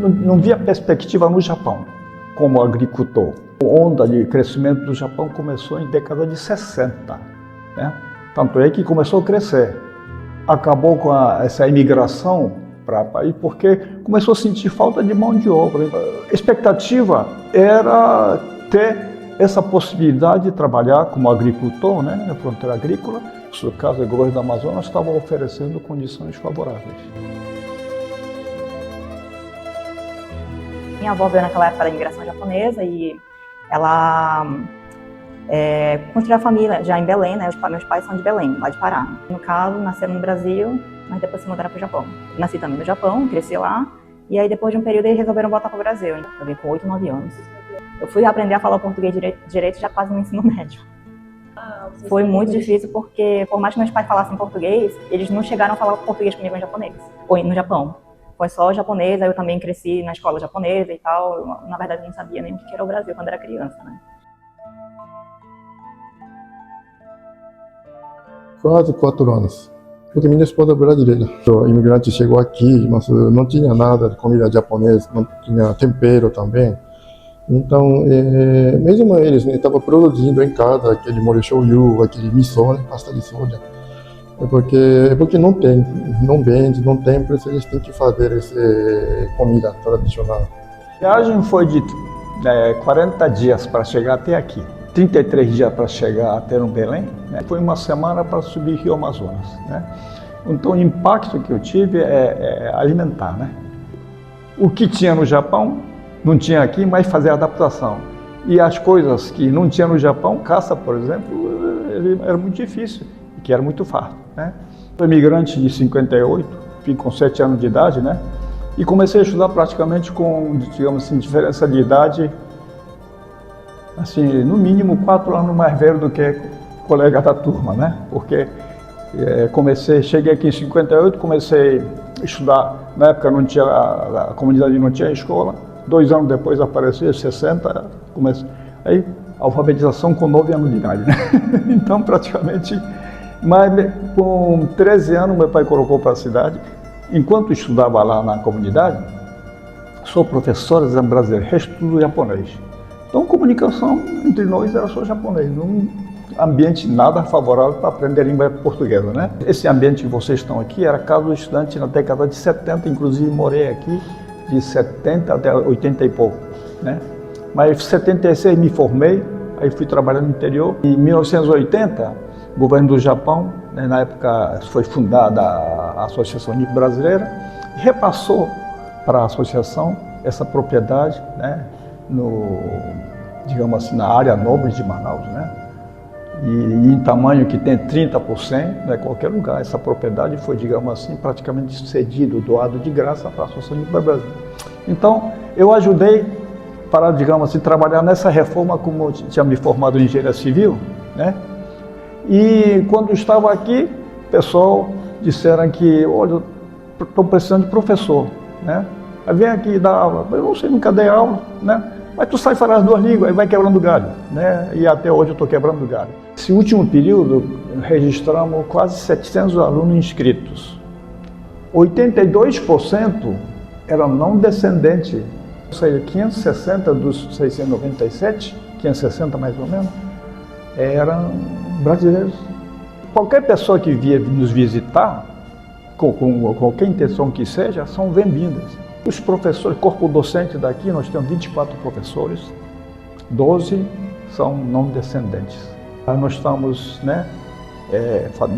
não via perspectiva no Japão como agricultor. A onda de crescimento do Japão começou em década de 60, né? Tanto é que começou a crescer. Acabou com essa imigração para o país porque começou a sentir falta de mão de obra. A expectativa era ter essa possibilidade de trabalhar como agricultor, né, na fronteira agrícola. No caso, o governo do Amazonas estava oferecendo condições favoráveis. Minha avó veio naquela época da imigração japonesa e ela construiu a família já em Belém, né? Meus pais são de Belém, lá de Pará. No caso, nasceram no Brasil, mas depois se mudaram para o Japão. Nasci também no Japão, cresci lá, e aí depois de um período eles resolveram voltar para o Brasil. Eu vim com 8, 9 anos. Eu fui aprender a falar português direito já quase no ensino médio. Foi muito difícil porque, por mais que meus pais falassem português, eles não chegaram a falar português comigo em japonês, ou no Japão. Foi só japonês, aí eu também cresci na escola japonesa e tal. Eu, na verdade, não sabia nem o que era o Brasil quando era criança, né? Quase 4 anos. Porque minha esposa é brasileira. O imigrante chegou aqui, mas não tinha nada de comida japonesa, não tinha tempero também. Então, mesmo eles estavam produzindo em casa aquele molho shoyu, aquele miso, né, pasta de soja. Porque não tem, não vende, não tem, por isso eles têm que fazer essa comida tradicional. A viagem foi de 40 dias para chegar até aqui, 33 dias para chegar até no Belém, né? Foi uma semana para subir Rio Amazonas, né? Então o impacto que eu tive é alimentar, né? O que tinha no Japão, não tinha aqui, mas fazer a adaptação. E as coisas que não tinha no Japão, caça, por exemplo, era muito difícil. Que era muito farto, né? Sou imigrante de 58, fui com 7 anos de idade, né? E comecei a estudar praticamente com, digamos assim, diferença de idade, assim, no mínimo 4 anos mais velho do que colega da turma, né? Porque cheguei aqui em 58, comecei a estudar, na época não tinha, a comunidade não tinha escola, 2 anos depois apareceu, 60, comecei, aí alfabetização com 9 anos de idade, né? Então praticamente. Mas com 13 anos meu pai colocou para a cidade. Enquanto estudava lá na comunidade, sou professor brasileiro, estudo japonês. Então comunicação entre nós era só japonês, num ambiente nada favorável para aprender a língua portuguesa, né? Esse ambiente que vocês estão aqui era casa do estudante na década de 70, inclusive morei aqui de 70 até 80 e pouco, né? Mas em 76 me formei, aí fui trabalhar no interior. Em 1980, o governo do Japão, né, na época foi fundada a Associação Nipo-Brasileira, e repassou para a associação essa propriedade, né, digamos assim, na área nobre de Manaus, né, e em tamanho que tem 30%, né, qualquer lugar. Essa propriedade foi, digamos assim, praticamente cedido, doado de graça para a Associação Nipo-Brasileira. Então, eu ajudei para, digamos assim, trabalhar nessa reforma, como eu tinha me formado em engenharia civil, né. E quando estava aqui, o pessoal disseram que, olha, estou precisando de professor, né? Aí vem aqui dar aula. Eu não sei, nunca dei aula, né? Mas tu sai falar as 2 línguas, aí vai quebrando galho, né? E até hoje eu estou quebrando galho. Esse último período, registramos quase 700 alunos inscritos. 82% eram não descendentes, ou seja, 560 dos 697, 560 mais ou menos, eram brasileiros. Qualquer pessoa que vier nos visitar, com qualquer intenção que seja, são bem-vindas. Os professores, corpo docente daqui, nós temos 24 professores, 12 são não descendentes. Nós estamos, né,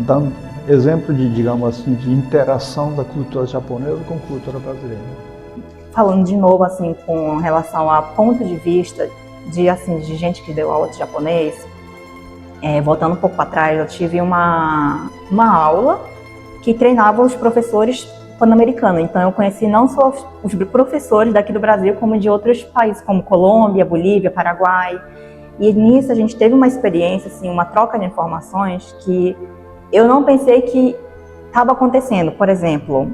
dando exemplo de, digamos assim, de interação da cultura japonesa com a cultura brasileira. Falando de novo, assim, com relação a ponto de vista de gente que deu aula de japonês, voltando um pouco para trás, eu tive uma aula que treinava os professores pan-americanos. Então eu conheci não só os professores daqui do Brasil, como de outros países, como Colômbia, Bolívia, Paraguai. E nisso a gente teve uma experiência, assim, uma troca de informações que eu não pensei que estava acontecendo. Por exemplo,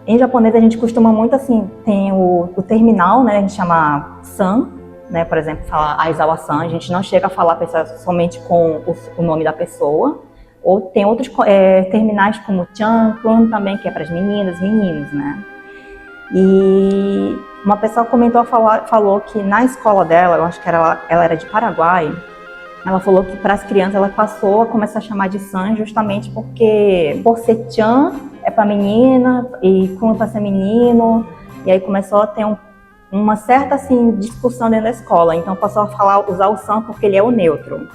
em japonês a gente costuma muito, assim, tem o terminal, né, a gente chama san, né, por exemplo, fala Aizawa-san, a gente não chega a falar somente com o nome da pessoa. Ou tem outros terminais como chan, kun também, que é para as meninas, meninos, né? E uma pessoa falou que na escola dela, eu acho que ela era de Paraguai, ela falou que para as crianças ela passou a começar a chamar de San justamente porque por ser Chan é para menina e Kun é para ser menino, e aí começou a ter uma certa assim, discussão dentro da escola, então passou a usar o San porque ele é o neutro.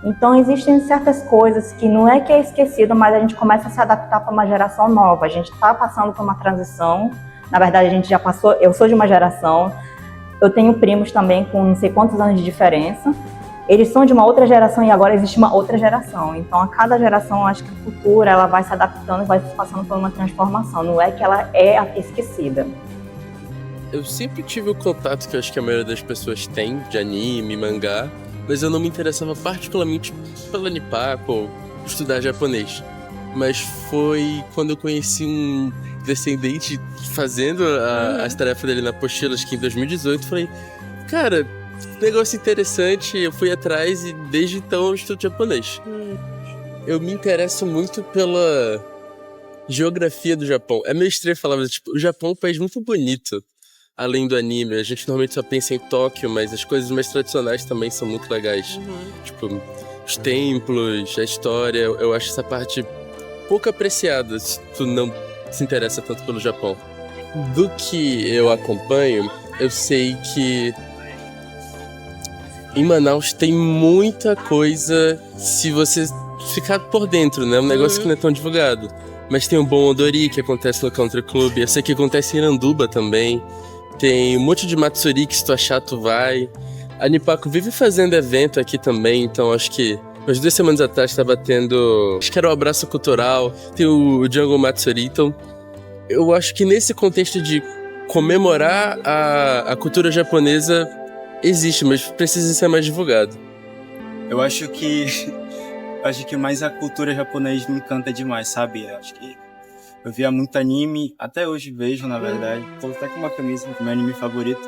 Então existem certas coisas que não é que é esquecido, mas a gente começa a se adaptar para uma geração nova, a gente está passando por uma transição, na verdade a gente já passou, eu sou de uma geração, eu tenho primos também com não sei quantos anos de diferença, eles são de uma outra geração e agora existe uma outra geração. Então, a cada geração, eu acho que a cultura ela vai se adaptando, vai passando por uma transformação. Não é que ela é esquecida. Eu sempre tive o contato que eu acho que a maioria das pessoas tem, de anime, mangá, mas eu não me interessava particularmente pela Nipako ou estudar japonês. Mas foi quando eu conheci um descendente fazendo as tarefas dele na apostila, acho que em 2018, falei, cara, negócio interessante, eu fui atrás e desde então eu estudo japonês. Eu me interesso muito pela geografia do Japão. É meio estranho falar, mas tipo, o Japão é um país muito bonito, além do anime. A gente normalmente só pensa em Tóquio, mas as coisas mais tradicionais também são muito legais. Tipo, os templos, a história, eu acho essa parte pouco apreciada se tu não se interessa tanto pelo Japão. Do que eu acompanho, eu sei que em Manaus tem muita coisa se você ficar por dentro, né? Um negócio que não é tão divulgado. Mas tem o Bon Odori, que acontece no Country Club. Eu sei que acontece em Iranduba também. Tem um monte de Matsuri que se tu achar, tu vai. A Nipako vive fazendo evento aqui também, então acho que umas 2 semanas atrás estava tendo... Acho que era o Abraço Cultural, tem o Jungle Matsuri. Então, eu acho que nesse contexto de comemorar a cultura japonesa existe, mas precisa ser mais divulgado. Eu acho que mais a cultura japonesa me encanta demais, sabe? Eu acho que eu via muito anime, até hoje vejo, na verdade. Tô até com uma camisa do meu anime favorito.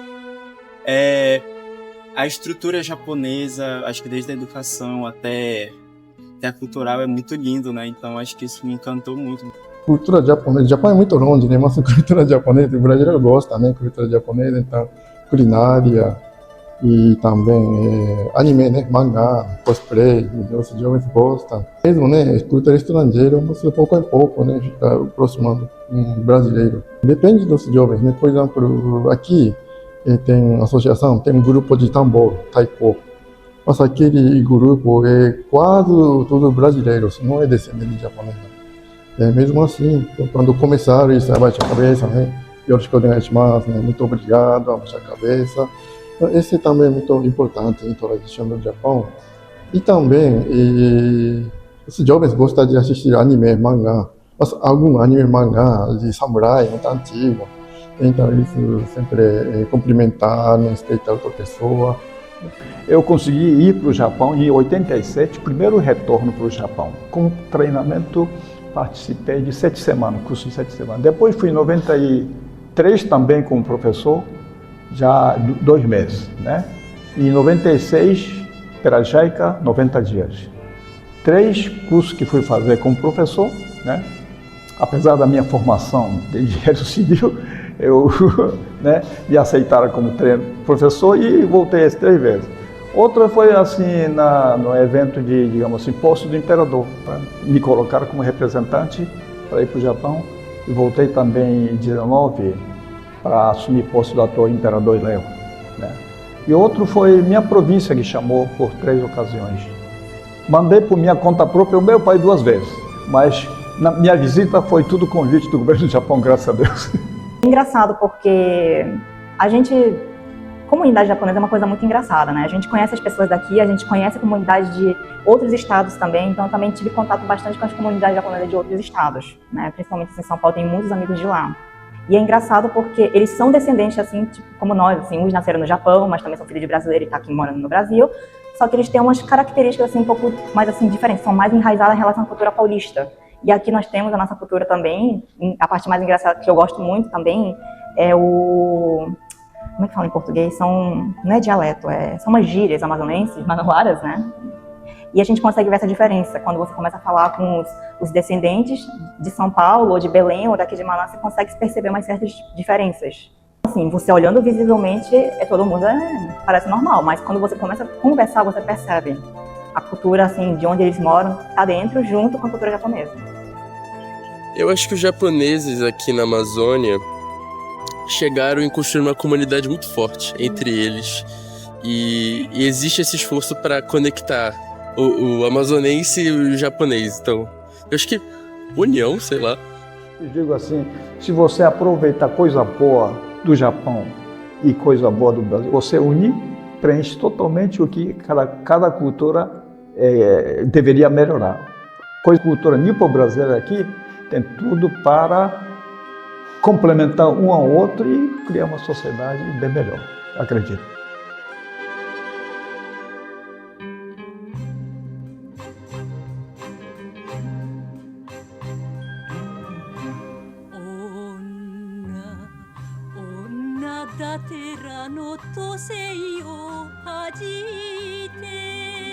A estrutura japonesa, acho que desde a educação até a cultural é muito lindo, né? Então acho que isso me encantou muito. Cultura japonesa, o Japão é muito longe, né? Mas a cultura japonesa, o brasileiro gosta, né? Cultura japonesa, então, culinária e também anime, né? Mangá, cosplay, os jovens gostam. Mesmo, né? Cultura estrangeira, mas pouco a pouco, né? Está aproximando um brasileiro. Depende dos jovens, né? Por exemplo, aqui tem associação, tem um grupo de tambor, taiko. Mas aquele grupo é quase todos brasileiros, não é descendente de japonês. Mesmo assim, quando começaram, isso abaixa a cabeça, né? Yoroshiku onegaishimasu, né? Muito obrigado, abaixa a cabeça. Esse também é muito importante em toda a tradição do Japão. E também, os jovens gostam de assistir anime, mangá. Mas algum anime, mangá de samurai, muito antigo. Então, eles sempre cumprimentar, respeitar outra pessoa. Eu consegui ir para o Japão em 87, primeiro retorno para o Japão. Com treinamento, participei de 7 semanas, curso de 7 semanas. Depois fui em 93 também como professor, já 2 meses, né? E em 96, pela JICA, 90 dias. 3 cursos que fui fazer como professor, né? Apesar da minha formação de engenheiro civil, né, me aceitaram como professor e voltei as 3 vezes. Outra foi assim, no evento de, digamos assim, posto do imperador. Me colocaram como representante para ir para o Japão e voltei também em 19 para assumir posto do atual imperador Leo, né? E outro foi minha província que chamou por 3 ocasiões. Mandei por minha conta própria o meu pai 2 vezes, mas na minha visita foi tudo convite do governo do Japão, graças a Deus. Engraçado porque a gente, comunidade japonesa é uma coisa muito engraçada, né? A gente conhece as pessoas daqui, a gente conhece a comunidade de outros estados também, então eu também tive contato bastante com as comunidades japonesas de outros estados, né? Principalmente em São Paulo, tem muitos amigos de lá. E é engraçado porque eles são descendentes, assim, tipo, como nós, assim, uns nasceram no Japão, mas também são filhos de brasileiro e estão aqui morando no Brasil, só que eles têm umas características, assim, um pouco mais, assim, diferentes, são mais enraizadas em relação à cultura paulista. E aqui nós temos a nossa cultura também, a parte mais engraçada que eu gosto muito também é o... Como é que fala em português? Não é dialeto, são umas gírias amazonenses, manauaras, né? E a gente consegue ver essa diferença. Quando você começa a falar com os descendentes de São Paulo, ou de Belém, ou daqui de Manaus, você consegue perceber umas certas diferenças. Assim, você olhando visivelmente, todo mundo parece normal, mas quando você começa a conversar, você percebe a cultura, assim, de onde eles moram, tá dentro, junto com a cultura japonesa. Eu acho que os japoneses aqui na Amazônia chegaram em construir uma comunidade muito forte entre eles. E existe esse esforço para conectar o amazonense e o japonês. Então, eu acho que união, sei lá. Eu digo assim, se você aproveitar coisa boa do Japão e coisa boa do Brasil, você une, preenche totalmente o que cada cultura deveria melhorar. Cultura nipo-brasileira aqui tem tudo para complementar um ao outro e criar uma sociedade bem melhor, acredito. "女だてらの都政を恥じて」